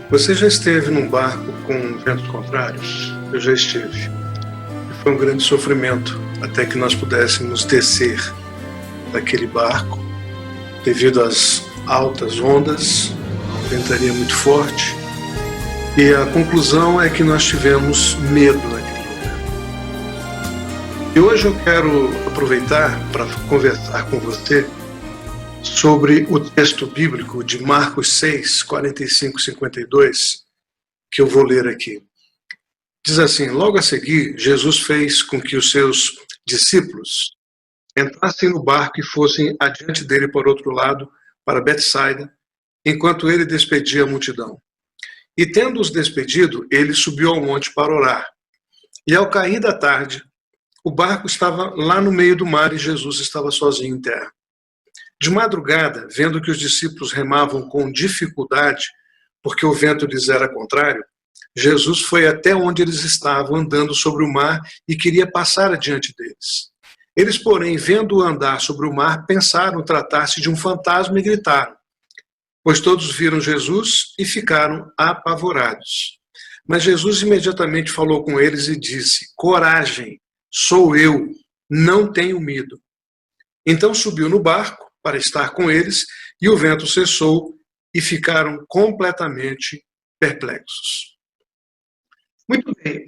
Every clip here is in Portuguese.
Você já esteve num barco com ventos contrários? Eu já estive. E foi um grande sofrimento até que nós pudéssemos descer daquele barco devido às altas ondas, a ventaria muito forte. E a conclusão é que nós tivemos medo naquele lugar. E hoje eu quero aproveitar para conversar com você sobre o texto bíblico de Marcos 6, 45 e 52, que eu vou ler aqui. Diz assim: logo a seguir, Jesus fez com que os seus discípulos entrassem no barco e fossem adiante dele para outro lado, para Betsaida, enquanto ele despedia a multidão. E tendo-os despedido, ele subiu ao monte para orar. E ao cair da tarde, o barco estava lá no meio do mar e Jesus estava sozinho em terra. De madrugada, vendo que os discípulos remavam com dificuldade, porque o vento lhes era contrário, Jesus foi até onde eles estavam, andando sobre o mar, e queria passar adiante deles. Eles, porém, vendo-o andar sobre o mar, pensaram tratar-se de um fantasma e gritaram, pois todos viram Jesus e ficaram apavorados. Mas Jesus imediatamente falou com eles e disse: coragem, sou eu, não tenham medo. Então subiu no barco para estar com eles, e o vento cessou, e ficaram completamente perplexos. Muito bem,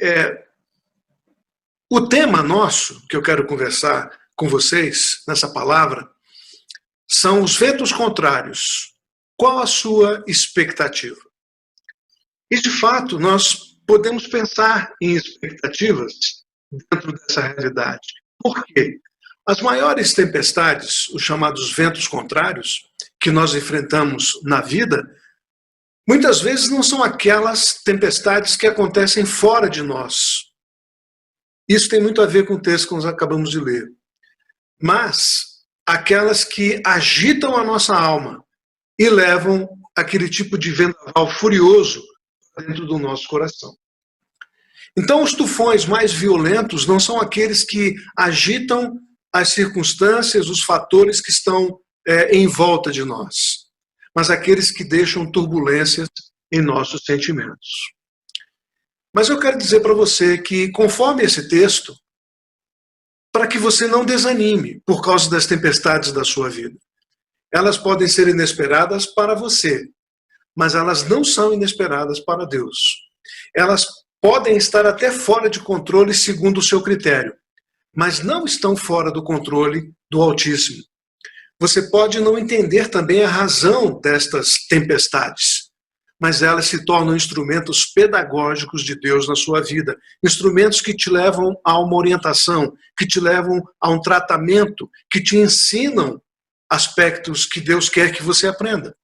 o tema nosso, que eu quero conversar com vocês, nessa palavra, são os ventos contrários. Qual a sua expectativa? E, de fato, nós podemos pensar em expectativas dentro dessa realidade. Por quê? As maiores tempestades, os chamados ventos contrários, que nós enfrentamos na vida, muitas vezes não são aquelas tempestades que acontecem fora de nós. Isso tem muito a ver com o texto que nós acabamos de ler. Mas aquelas que agitam a nossa alma e levam aquele tipo de vendaval furioso dentro do nosso coração. Então, os tufões mais violentos não são aqueles que agitam as circunstâncias, os fatores que estão em volta de nós, mas aqueles que deixam turbulências em nossos sentimentos. Mas eu quero dizer para você que, conforme esse texto, para que você não desanime por causa das tempestades da sua vida. Elas podem ser inesperadas para você, mas elas não são inesperadas para Deus. Elas podem estar até fora de controle segundo o seu critério, mas não estão fora do controle do Altíssimo. Você pode não entender também a razão destas tempestades, mas elas se tornam instrumentos pedagógicos de Deus na sua vida, instrumentos que te levam a uma orientação, que te levam a um tratamento, que te ensinam aspectos que Deus quer que você aprenda.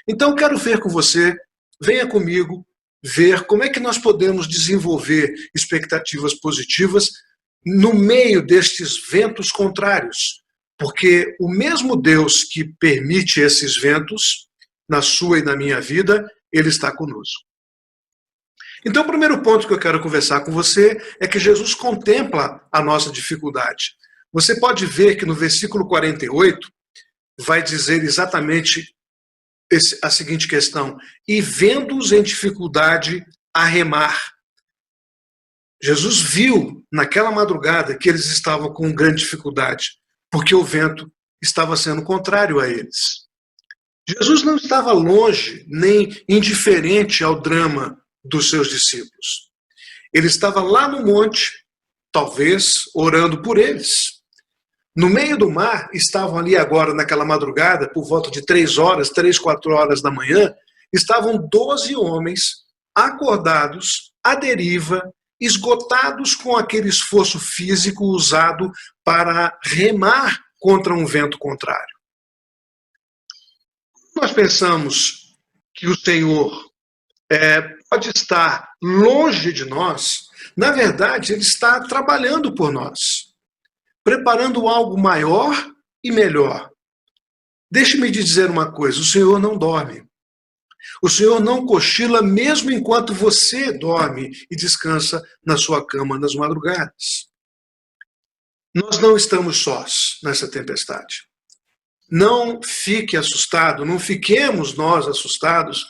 Então, quero ver com você, venha comigo, ver como é que nós podemos desenvolver expectativas positivas no meio destes ventos contrários, porque o mesmo Deus que permite esses ventos na sua e na minha vida, Ele está conosco. Então, o primeiro ponto que eu quero conversar com você é que Jesus contempla a nossa dificuldade. Você pode ver que no versículo 48 vai dizer exatamente a seguinte questão: e vendo-os em dificuldade a remar. Jesus viu naquela madrugada que eles estavam com grande dificuldade, porque o vento estava sendo contrário a eles. Jesus não estava longe, nem indiferente ao drama dos seus discípulos. Ele estava lá no monte, talvez orando por eles. No meio do mar, estavam ali agora naquela madrugada, por volta de 3 horas, 3, 4 horas da manhã, estavam 12 homens acordados, à deriva, esgotados com aquele esforço físico usado para remar contra um vento contrário. Nós pensamos que o Senhor pode estar longe de nós, na verdade, Ele está trabalhando por nós, preparando algo maior e melhor. Deixe-me dizer uma coisa: o Senhor não dorme. O Senhor não cochila mesmo enquanto você dorme e descansa na sua cama nas madrugadas. Nós não estamos sós nessa tempestade. Não fique assustado, não fiquemos nós assustados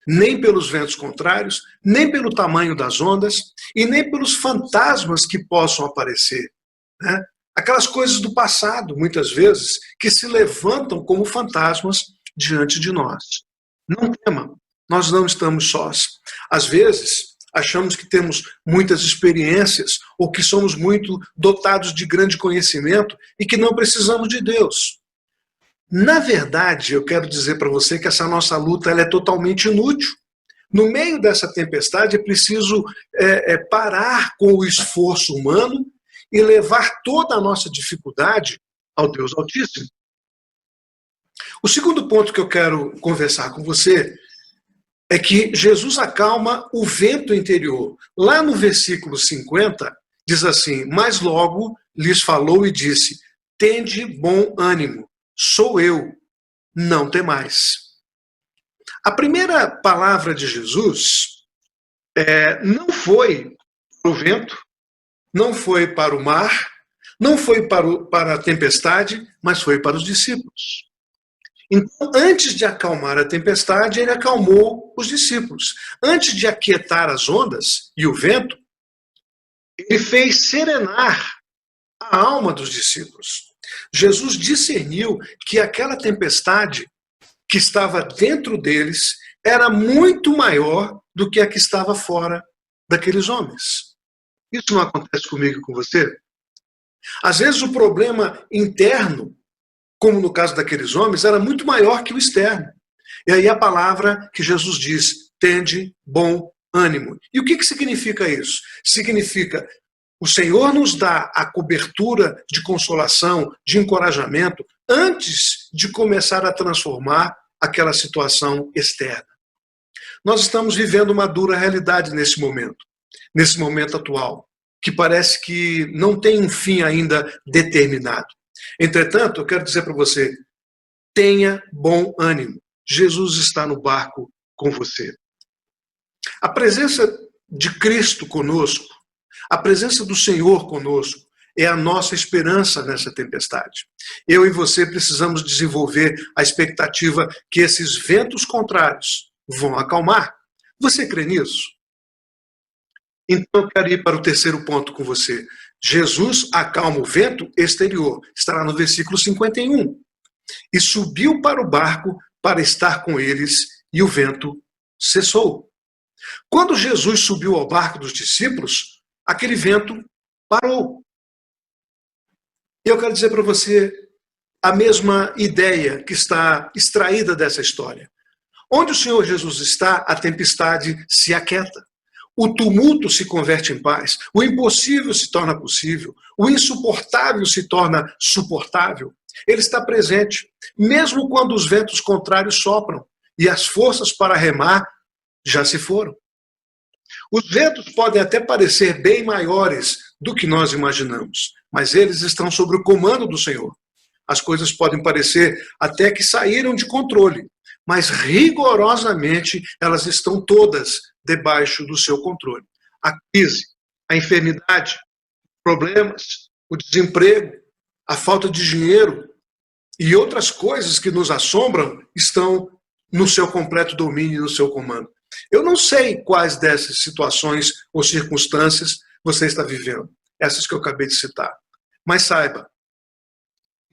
nem pelos ventos contrários, nem pelo tamanho das ondas e nem pelos fantasmas que possam aparecer, né? Aquelas coisas do passado, muitas vezes, que se levantam como fantasmas diante de nós. Não tema, nós não estamos sós. Às vezes, achamos que temos muitas experiências ou que somos muito dotados de grande conhecimento e que não precisamos de Deus. Na verdade, eu quero dizer para você que essa nossa luta ela é totalmente inútil. No meio dessa tempestade, é preciso parar com o esforço humano e levar toda a nossa dificuldade ao Deus Altíssimo. O segundo ponto que eu quero conversar com você é que Jesus acalma o vento interior. Lá no versículo 50, diz assim: mas logo lhes falou e disse: tende bom ânimo, sou eu, não temais. A primeira palavra de Jesus não foi para o vento, não foi para o mar, não foi para a tempestade, mas foi para os discípulos. Então, antes de acalmar a tempestade, ele acalmou os discípulos. Antes de aquietar as ondas e o vento, ele fez serenar a alma dos discípulos. Jesus discerniu que aquela tempestade que estava dentro deles era muito maior do que a que estava fora daqueles homens. Isso não acontece comigo e com você? Às vezes o problema interno, como no caso daqueles homens, era muito maior que o externo. E aí a palavra que Jesus diz: tende bom ânimo. E o que significa isso? Significa: o Senhor nos dá a cobertura de consolação, de encorajamento, antes de começar a transformar aquela situação externa. Nós estamos vivendo uma dura realidade nesse momento atual, que parece que não tem um fim ainda determinado. Entretanto, eu quero dizer para você: tenha bom ânimo. Jesus está no barco com você. A presença de Cristo conosco, a presença do Senhor conosco, é a nossa esperança nessa tempestade. Eu e você precisamos desenvolver a expectativa que esses ventos contrários vão acalmar. Você crê nisso? Então eu quero ir para o terceiro ponto com você. Jesus acalma o vento exterior. Estará no versículo 51. E subiu para o barco para estar com eles, e o vento cessou. Quando Jesus subiu ao barco dos discípulos, aquele vento parou. E eu quero dizer para você a mesma ideia que está extraída dessa história. Onde o Senhor Jesus está, a tempestade se aquieta. O tumulto se converte em paz. O impossível se torna possível. O insuportável se torna suportável. Ele está presente, mesmo quando os ventos contrários sopram e as forças para remar já se foram. Os ventos podem até parecer bem maiores do que nós imaginamos, mas eles estão sob o comando do Senhor. As coisas podem parecer até que saíram de controle, mas rigorosamente elas estão todas debaixo do seu controle. A crise, a enfermidade, problemas, o desemprego, a falta de dinheiro e outras coisas que nos assombram estão no seu completo domínio e no seu comando. Eu não sei quais dessas situações ou circunstâncias você está vivendo, essas que eu acabei de citar. Mas saiba,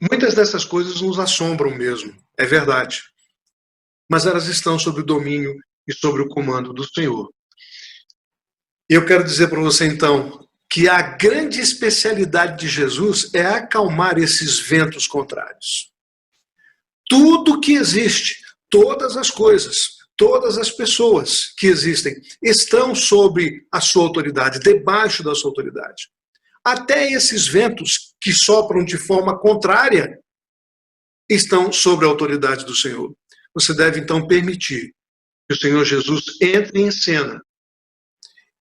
muitas dessas coisas nos assombram mesmo, é verdade. Mas elas estão sob o domínio e sobre o comando do Senhor. E eu quero dizer para você então que a grande especialidade de Jesus é acalmar esses ventos contrários. Tudo que existe, todas as coisas, todas as pessoas que existem estão sob a sua autoridade, debaixo da sua autoridade. Até esses ventos que sopram de forma contrária estão sob a autoridade do Senhor. Você deve então permitir que o Senhor Jesus entre em cena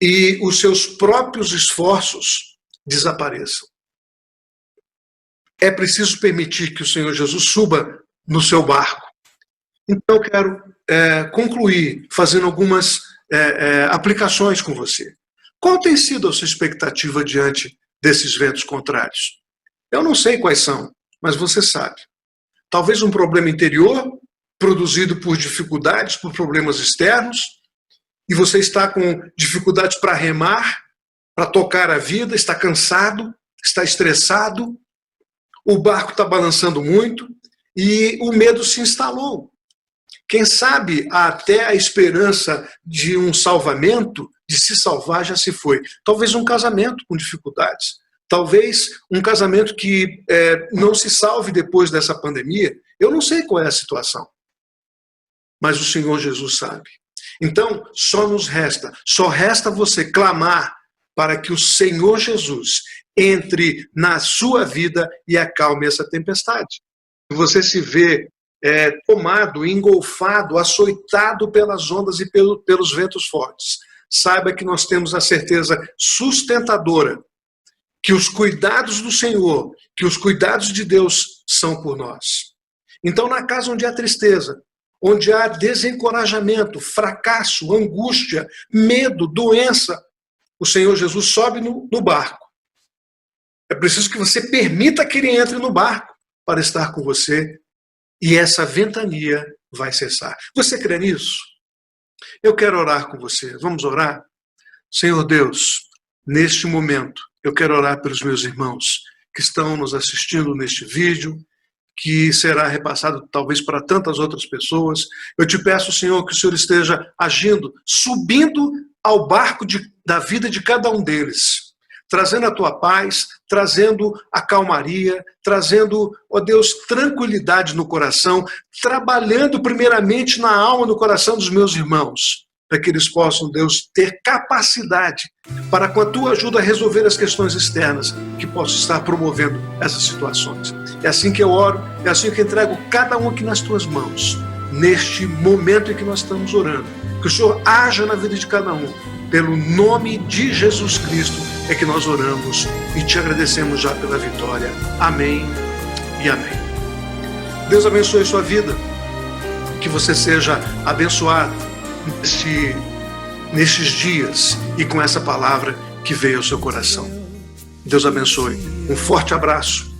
e os seus próprios esforços desapareçam. É preciso permitir que o Senhor Jesus suba no seu barco. Então eu quero concluir fazendo algumas aplicações com você. Qual tem sido a sua expectativa diante desses ventos contrários? Eu não sei quais são, mas você sabe. Talvez um problema interior, produzido por dificuldades, por problemas externos, e você está com dificuldades para remar, para tocar a vida, está cansado, está estressado, o barco está balançando muito e o medo se instalou. Quem sabe até a esperança de um salvamento, de se salvar, já se foi. Talvez um casamento com dificuldades. Talvez um casamento que não se salve depois dessa pandemia. Eu não sei qual é a situação. Mas o Senhor Jesus sabe. Então, só resta você clamar para que o Senhor Jesus entre na sua vida e acalme essa tempestade. Você se vê tomado, engolfado, açoitado pelas ondas e pelos ventos fortes. Saiba que nós temos a certeza sustentadora que os cuidados do Senhor, que os cuidados de Deus são por nós. Então, na casa onde há tristeza, onde há desencorajamento, fracasso, angústia, medo, doença, o Senhor Jesus sobe no barco. É preciso que você permita que ele entre no barco para estar com você e essa ventania vai cessar. Você crê nisso? Eu quero orar com você. Vamos orar? Senhor Deus, neste momento, eu quero orar pelos meus irmãos que estão nos assistindo neste vídeo, que será repassado talvez para tantas outras pessoas. Eu te peço, Senhor, que o Senhor esteja agindo, subindo ao barco da vida de cada um deles, trazendo a tua paz, trazendo a calmaria, trazendo, ó Deus, tranquilidade no coração, trabalhando primeiramente na alma, no coração dos meus irmãos, para que eles possam, Deus, ter capacidade para, com a tua ajuda, resolver as questões externas que possam estar promovendo essas situações. É assim que eu oro, é assim que eu entrego cada um aqui nas tuas mãos, neste momento em que nós estamos orando. Que o Senhor haja na vida de cada um. Pelo nome de Jesus Cristo é que nós oramos e te agradecemos já pela vitória. Amém e amém. Deus abençoe a sua vida. Que você seja abençoado nestes dias e com essa palavra que veio ao seu coração. Deus abençoe. Um forte abraço.